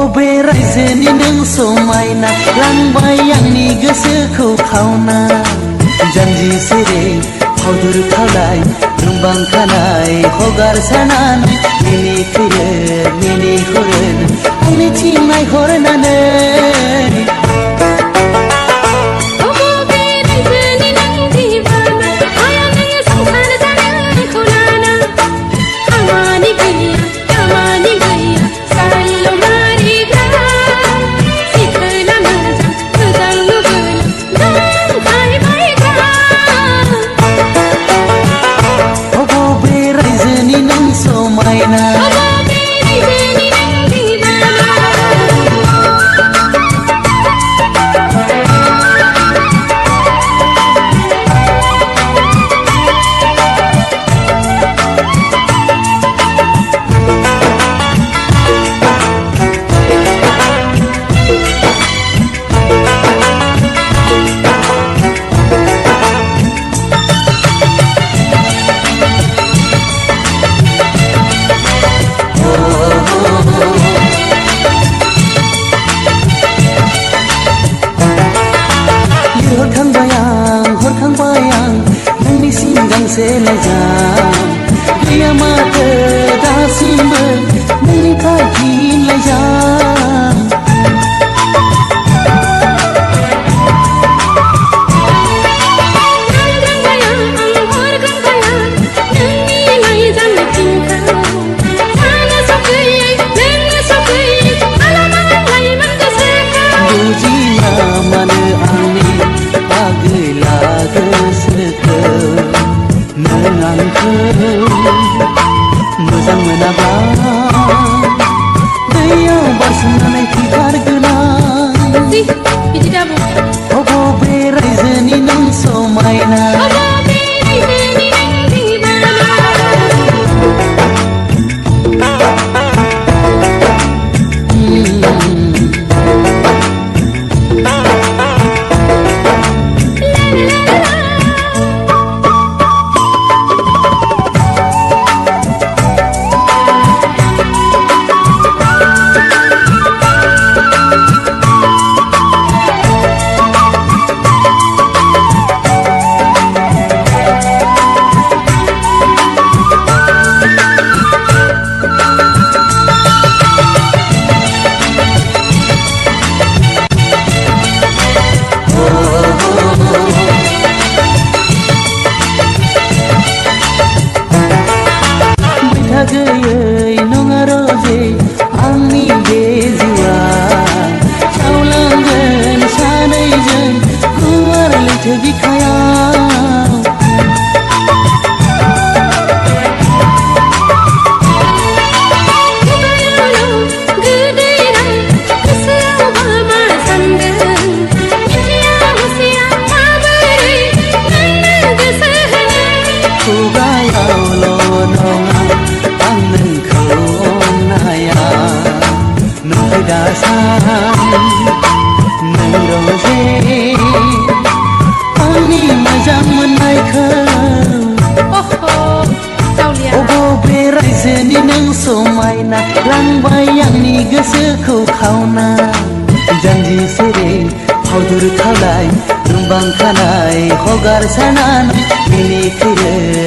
बबे रायजोनि नों समायना लांबाय आंनि गोसोखौ खावना जानजि सेरे फावदुर खावलाय रुंबां खानाय हगारसारनानै मिनिहरो आंनिथिं नायहरनानै हरखांबाय आं नोंनिसिम गांसे लाइजाम गैया माथो दासिमबो नोंनिफ्राय फिन लाइजाम बुजिया मानो आंनि आगैला गोसोखौ नों आंखौ मोजां मोनाब्ला दैयाव बारसोमनानै फैथारगोन आं बबे रायजोनि नों समायना गैयै नङा रजे आंनि बे जिउआ सावलांगोन सानैजों गुवार लैथो बिखायाव नों रजे आंनि मोजां मोननायखौ बबे रायजोनि नों समायना लांबाय आंनि गोसोखौ खावना जानजि सेरे फावदुर खावलाय रुंबां खानाय हगारसारनानै मिनिहरो